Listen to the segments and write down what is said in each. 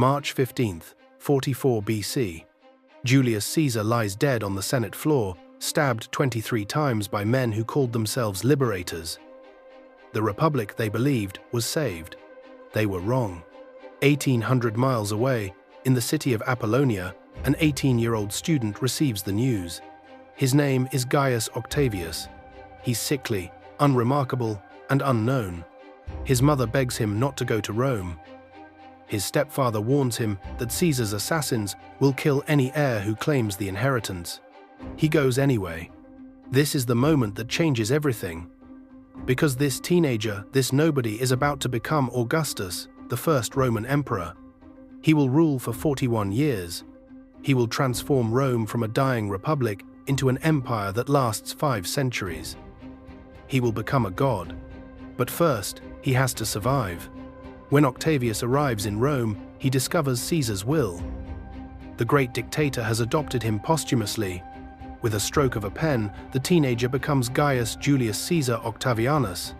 March 15, 44 BC. Julius Caesar lies dead on the Senate floor, stabbed 23 times by men who called themselves liberators. The republic they believed was saved. They were wrong. 1,800 miles away, in the city of Apollonia, an 18-year-old student receives the news. His name is Gaius Octavius. He's sickly, unremarkable, and unknown. His mother begs him not to go to Rome. His stepfather warns him that Caesar's assassins will kill any heir who claims the inheritance. He goes anyway. This is the moment that changes everything. Because this teenager, this nobody, is about to become Augustus, the first Roman emperor. He will rule for 41 years. He will transform Rome from a dying republic into an empire that lasts 5 centuries. He will become a god. But first, he has to survive. When Octavius arrives in Rome, he discovers Caesar's will. The great dictator has adopted him posthumously. With a stroke of a pen, the teenager becomes Gaius Julius Caesar Octavianus.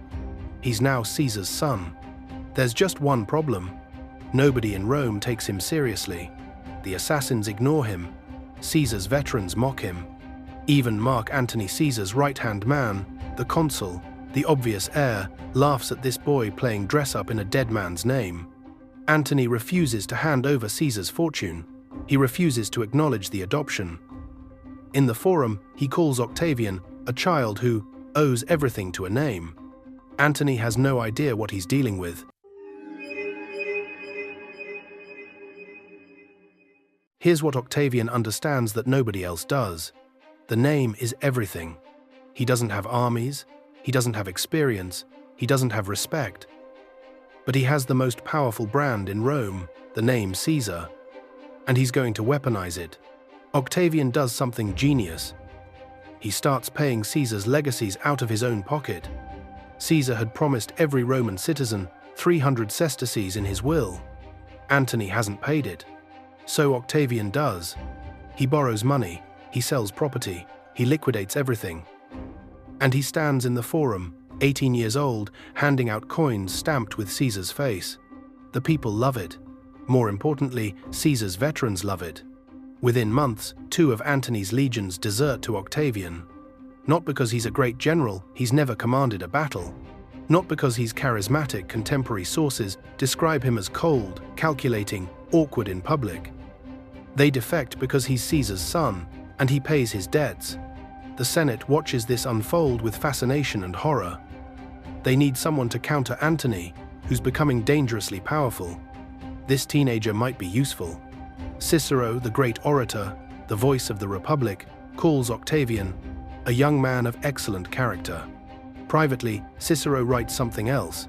He's now Caesar's son. There's just one problem. Nobody in Rome takes him seriously. The assassins ignore him. Caesar's veterans mock him. Even Mark Antony, Caesar's right-hand man, the consul, the obvious heir, laughs at this boy playing dress-up in a dead man's name. Antony refuses to hand over Caesar's fortune. He refuses to acknowledge the adoption. In the forum, he calls Octavian a child who owes everything to a name. Antony has no idea what he's dealing with. Here's what Octavian understands that nobody else does. The name is everything. He doesn't have armies, he doesn't have experience, he doesn't have respect. But he has the most powerful brand in Rome, the name Caesar. And he's going to weaponize it. Octavian does something genius. He starts paying Caesar's legacies out of his own pocket. Caesar had promised every Roman citizen 300 sesterces in his will. Antony hasn't paid it. So Octavian does. He borrows money, he sells property, he liquidates everything. And he stands in the forum, 18 years old, handing out coins stamped with Caesar's face. The people love it. More importantly, Caesar's veterans love it. Within months, 2 of Antony's legions desert to Octavian. Not because he's a great general, he's never commanded a battle. Not because he's charismatic, contemporary sources describe him as cold, calculating, awkward in public. They defect because he's Caesar's son, and he pays his debts. The Senate watches this unfold with fascination and horror. They need someone to counter Antony, who's becoming dangerously powerful. This teenager might be useful. Cicero, the great orator, the voice of the Republic, calls Octavian a young man of excellent character. Privately, Cicero writes something else.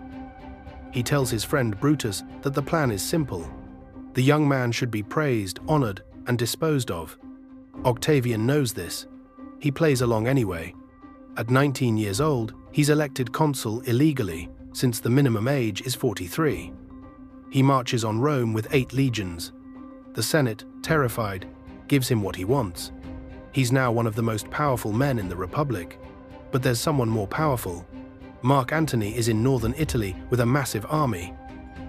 He tells his friend Brutus that the plan is simple. The young man should be praised, honored, and disposed of. Octavian knows this. He plays along anyway. At 19 years old, he's elected consul illegally, since the minimum age is 43. He marches on Rome with 8 legions. The Senate, terrified, gives him what he wants. He's now one of the most powerful men in the Republic. But there's someone more powerful. Mark Antony is in northern Italy with a massive army.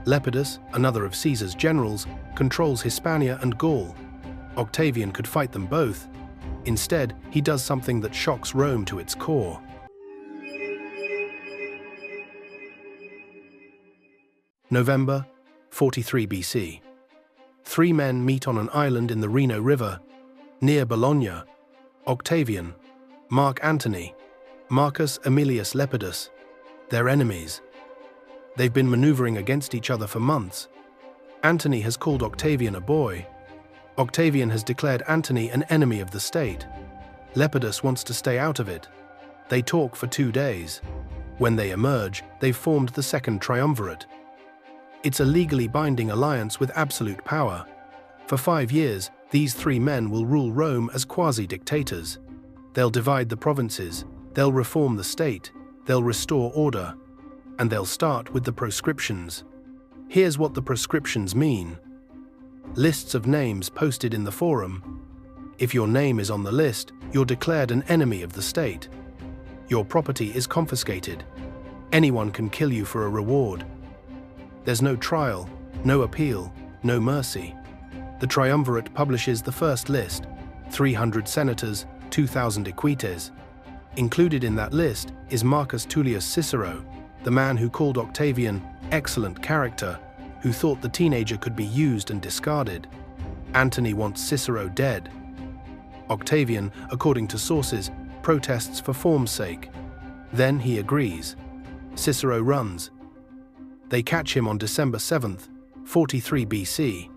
Lepidus, another of Caesar's generals, controls Hispania and Gaul. Octavian could fight them both. Instead, he does something that shocks Rome to its core. November, 43 BC. 3 men meet on an island in the Reno River, near Bologna. Octavian, Mark Antony, Marcus Aemilius Lepidus. They're enemies. They've been maneuvering against each other for months. Antony has called Octavian a boy. Octavian has declared Antony an enemy of the state. Lepidus wants to stay out of it. They talk for 2 days. When they emerge, they've formed the Second Triumvirate. It's a legally binding alliance with absolute power. For 5 years, these 3 men will rule Rome as quasi-dictators. They'll divide the provinces, they'll reform the state, they'll restore order, and they'll start with the proscriptions. Here's what the proscriptions mean. Lists of names posted in the forum. If your name is on the list, you're declared an enemy of the state. Your property is confiscated. Anyone can kill you for a reward. There's no trial, no appeal, no mercy. The triumvirate publishes the first list, 300 senators, 2,000 equites. Included in that list is Marcus Tullius Cicero, the man who called Octavian excellent character, who thought the teenager could be used and discarded. Antony wants Cicero dead. Octavian, according to sources, protests for form's sake. Then he agrees. Cicero runs. They catch him on December 7th, 43 BC.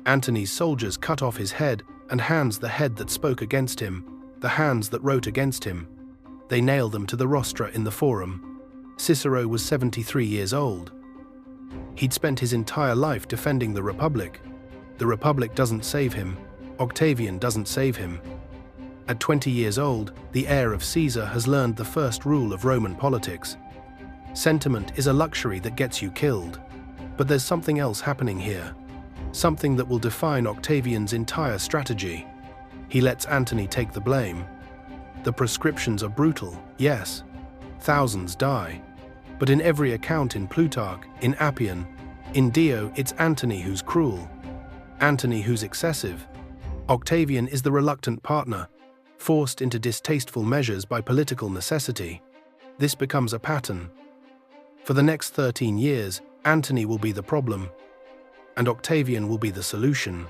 Antony's soldiers cut off his head and hands the head that spoke against him, the hands that wrote against him. They nail them to the rostra in the Forum. Cicero was 73 years old. He'd spent his entire life defending the Republic. The Republic doesn't save him. Octavian doesn't save him. At 20 years old, the heir of Caesar has learned the first rule of Roman politics. Sentiment is a luxury that gets you killed. But there's something else happening here. Something that will define Octavian's entire strategy. He lets Antony take the blame. The proscriptions are brutal, yes. Thousands die. But in every account in Plutarch, in Appian, in Dio, it's Antony who's cruel. Antony who's excessive. Octavian is the reluctant partner, forced into distasteful measures by political necessity. This becomes a pattern. For the next 13 years, Antony will be the problem, and Octavian will be the solution.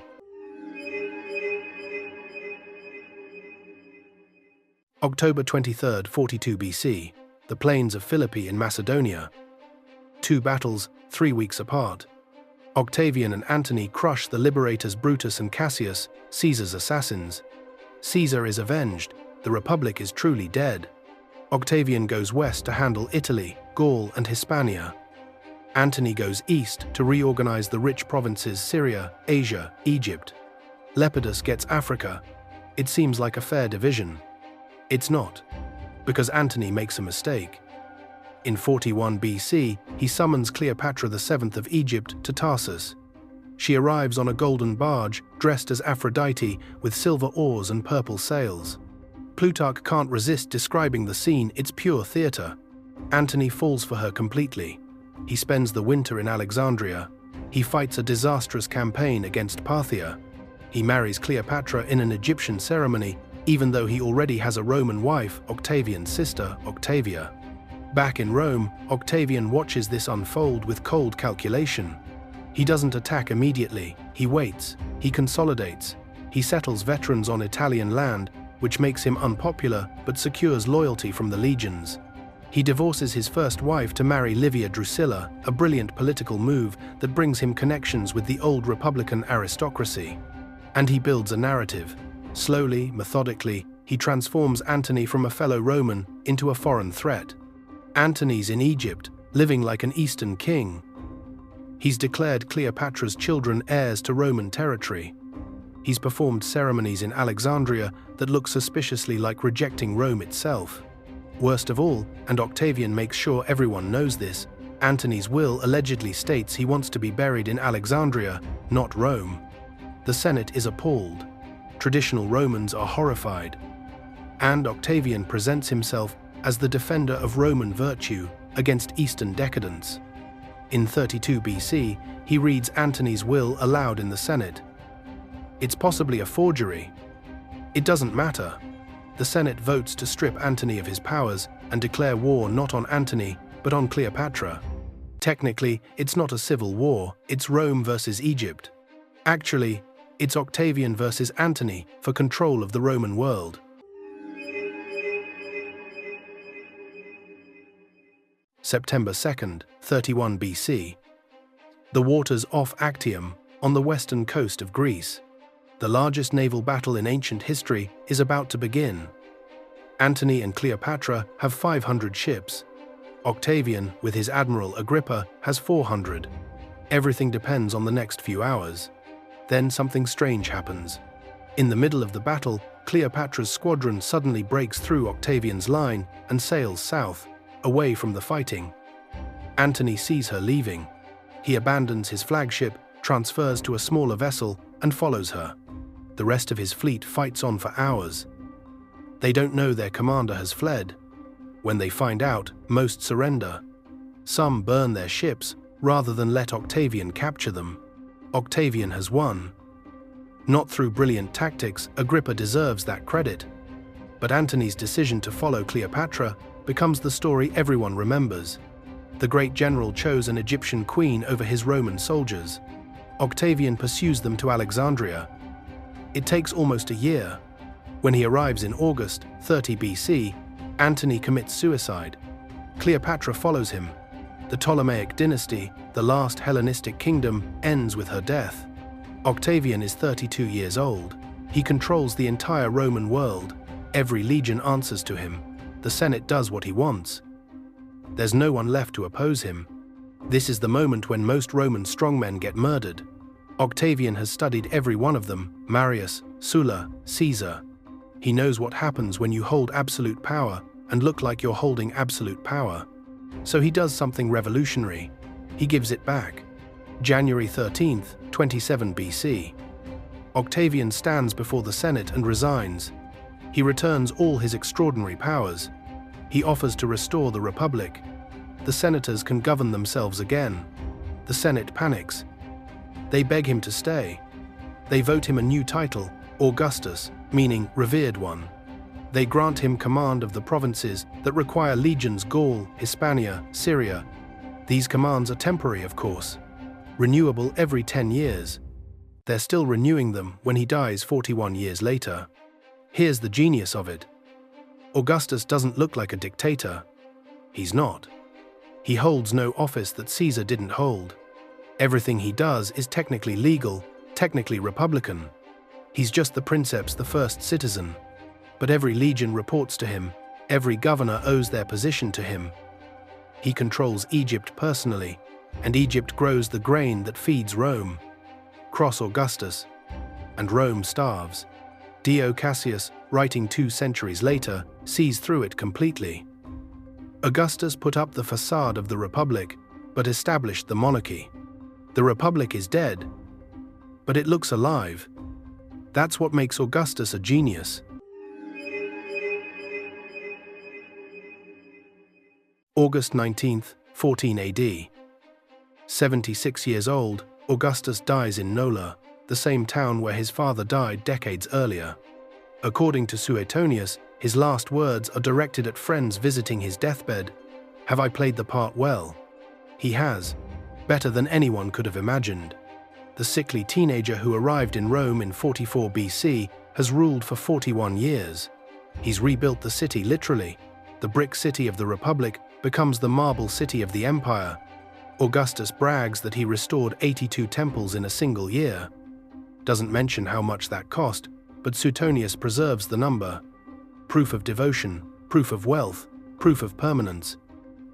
October 23rd, 42 BC, the plains of Philippi in Macedonia. 2 battles, 3 weeks apart. Octavian and Antony crush the liberators Brutus and Cassius, Caesar's assassins. Caesar is avenged, the Republic is truly dead. Octavian goes west to handle Italy, Gaul, and Hispania. Antony goes east to reorganize the rich provinces Syria, Asia, Egypt. Lepidus gets Africa. It seems like a fair division. It's not, because Antony makes a mistake. In 41 BC, he summons Cleopatra VII of Egypt to Tarsus. She arrives on a golden barge, dressed as Aphrodite, with silver oars and purple sails. Plutarch can't resist describing the scene, it's pure theatre. Antony falls for her completely. He spends the winter in Alexandria. He fights a disastrous campaign against Parthia. He marries Cleopatra in an Egyptian ceremony, even though he already has a Roman wife, Octavian's sister, Octavia. Back in Rome, Octavian watches this unfold with cold calculation. He doesn't attack immediately, he waits, he consolidates, he settles veterans on Italian land, which makes him unpopular but secures loyalty from the legions. He divorces his first wife to marry Livia Drusilla, a brilliant political move that brings him connections with the old Republican aristocracy. And he builds a narrative. Slowly, methodically, he transforms Antony from a fellow Roman into a foreign threat. Antony's in Egypt, living like an Eastern king. He's declared Cleopatra's children heirs to Roman territory. He's performed ceremonies in Alexandria that look suspiciously like rejecting Rome itself. Worst of all, and Octavian makes sure everyone knows this, Antony's will allegedly states he wants to be buried in Alexandria, not Rome. The Senate is appalled. Traditional Romans are horrified. And Octavian presents himself as the defender of Roman virtue against Eastern decadence. In 32 BC, he reads Antony's will aloud in the Senate. It's possibly a forgery. It doesn't matter. The Senate votes to strip Antony of his powers and declare war not on Antony, but on Cleopatra. Technically, it's not a civil war, it's Rome versus Egypt. Actually, it's Octavian versus Antony for control of the Roman world. September 2nd, 31 BC. The waters off Actium, on the western coast of Greece. The largest naval battle in ancient history is about to begin. Antony and Cleopatra have 500 ships. Octavian, with his admiral Agrippa, has 400. Everything depends on the next few hours. Then something strange happens. In the middle of the battle, Cleopatra's squadron suddenly breaks through Octavian's line and sails south, away from the fighting. Antony sees her leaving. He abandons his flagship, transfers to a smaller vessel, and follows her. The rest of his fleet fights on for hours. They don't know their commander has fled. When they find out, most surrender. Some burn their ships rather than let Octavian capture them. Octavian has won. Not through brilliant tactics, Agrippa deserves that credit. But Antony's decision to follow Cleopatra becomes the story everyone remembers. The great general chose an Egyptian queen over his Roman soldiers. Octavian pursues them to Alexandria. It takes almost a year. When he arrives in August 30 BC, Antony commits suicide. Cleopatra follows him. The Ptolemaic dynasty, the last Hellenistic kingdom, ends with her death. Octavian is 32 years old. He controls the entire Roman world. Every legion answers to him. The Senate does what he wants. There's no one left to oppose him. This is the moment when most Roman strongmen get murdered. Octavian has studied every one of them: Marius, Sulla, Caesar. He knows what happens when you hold absolute power and look like you're holding absolute power. So he does something revolutionary. He gives it back. January 13th, 27 BC. Octavian stands before the Senate and resigns. He returns all his extraordinary powers. He offers to restore the Republic. The senators can govern themselves again. The Senate panics. They beg him to stay. They vote him a new title, Augustus, meaning revered one. They grant him command of the provinces that require legions: Gaul, Hispania, Syria. These commands are temporary, of course, renewable every 10 years. They're still renewing them when he dies 41 years later. Here's the genius of it. Augustus doesn't look like a dictator. He's not. He holds no office that Caesar didn't hold. Everything he does is technically legal, technically republican. He's just the princeps, the first citizen. But every legion reports to him. Every governor owes their position to him. He controls Egypt personally, and Egypt grows the grain that feeds Rome. Cross Augustus, and Rome starves. Dio Cassius, writing 2 centuries later, sees through it completely. Augustus put up the facade of the Republic, but established the monarchy. The Republic is dead, but it looks alive. That's what makes Augustus a genius. August 19th, 14 AD. 76 years old, Augustus dies in Nola, the same town where his father died decades earlier. According to Suetonius, his last words are directed at friends visiting his deathbed. Have I played the part well? He has, better than anyone could have imagined. The sickly teenager who arrived in Rome in 44 BC has ruled for 41 years. He's rebuilt the city literally. The brick city of the Republic becomes the marble city of the empire. Augustus brags that he restored 82 temples in a single year. Doesn't mention how much that cost, but Suetonius preserves the number. Proof of devotion, proof of wealth, proof of permanence.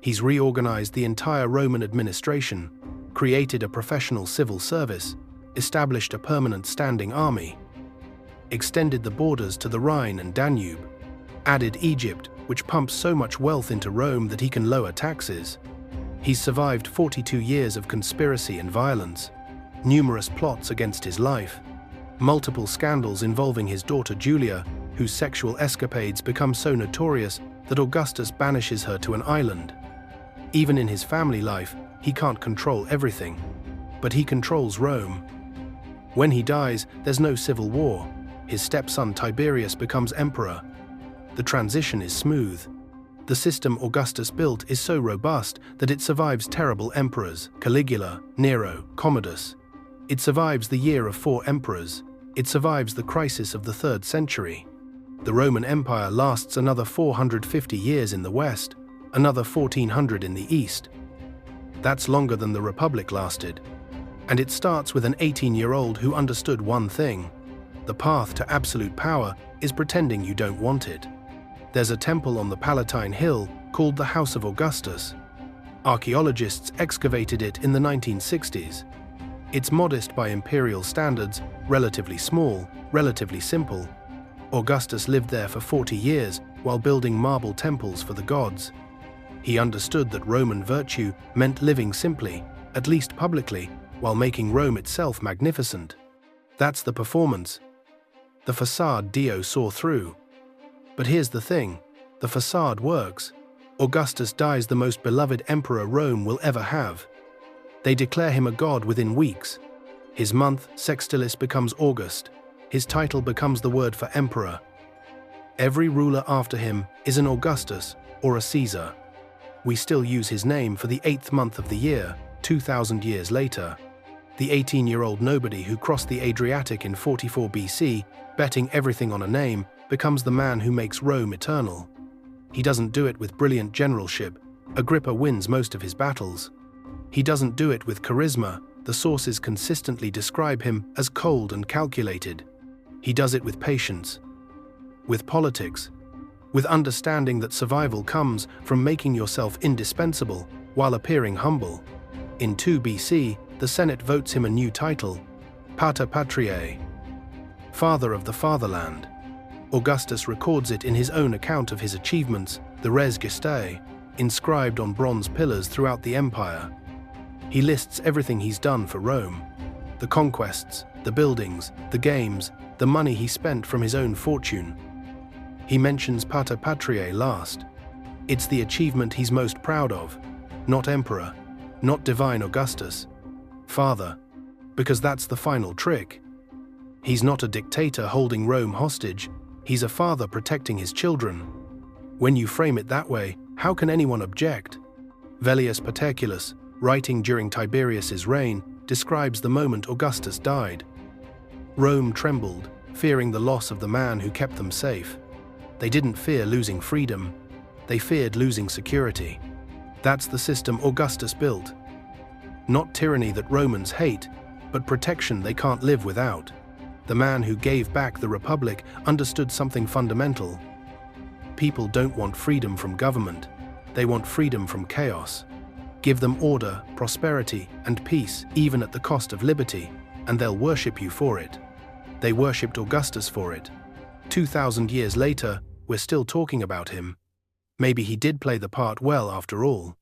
He's reorganized the entire Roman administration, created a professional civil service, established a permanent standing army, extended the borders to the Rhine and Danube, added Egypt, which pumps so much wealth into Rome that he can lower taxes. He's survived 42 years of conspiracy and violence, numerous plots against his life, multiple scandals involving his daughter Julia, whose sexual escapades become so notorious that Augustus banishes her to an island. Even in his family life, he can't control everything, but he controls Rome. When he dies, there's no civil war. His stepson Tiberius becomes emperor. The transition is smooth. The system Augustus built is so robust that it survives terrible emperors: Caligula, Nero, Commodus. It survives the year of 4 emperors. It survives the crisis of the 3rd century. The Roman Empire lasts another 450 years in the West, another 1400 in the East. That's longer than the Republic lasted. And it starts with an 18-year-old who understood one thing: the path to absolute power is pretending you don't want it. There's a temple on the Palatine Hill called the House of Augustus. Archaeologists excavated it in the 1960s. It's modest by imperial standards, relatively small, relatively simple. Augustus lived there for 40 years while building marble temples for the gods. He understood that Roman virtue meant living simply, at least publicly, while making Rome itself magnificent. That's the performance. The facade Dio saw through. But here's the thing, the facade works. Augustus dies the most beloved emperor Rome will ever have. They declare him a god within weeks. His month, Sextilis, becomes August. His title becomes the word for emperor. Every ruler after him is an Augustus or a Caesar. We still use his name for the 8th month of the year, 2,000 years later. The 18-year-old nobody who crossed the Adriatic in 44 BC, betting everything on a name, becomes the man who makes Rome eternal. He doesn't do it with brilliant generalship. Agrippa wins most of his battles. He doesn't do it with charisma. The sources consistently describe him as cold and calculated. He does it with patience, with politics, with understanding that survival comes from making yourself indispensable while appearing humble. In 2 BC, the Senate votes him a new title, Pater Patriae, Father of the Fatherland. Augustus records it in his own account of his achievements, the Res Gestae, inscribed on bronze pillars throughout the empire. He lists everything he's done for Rome: the conquests, the buildings, the games, the money he spent from his own fortune. He mentions Pater Patriae last. It's the achievement he's most proud of, not emperor, not divine Augustus. Father, because that's the final trick. He's not a dictator holding Rome hostage, he's a father protecting his children. When you frame it that way, how can anyone object? Velleius Paterculus, writing during Tiberius's reign, describes the moment Augustus died. Rome trembled, fearing the loss of the man who kept them safe. They didn't fear losing freedom, they feared losing security. That's the system Augustus built. Not tyranny that Romans hate, but protection they can't live without. The man who gave back the Republic understood something fundamental. People don't want freedom from government, they want freedom from chaos. Give them order, prosperity, and peace, even at the cost of liberty, and they'll worship you for it. They worshipped Augustus for it. 2,000 years later, we're still talking about him. Maybe he did play the part well after all.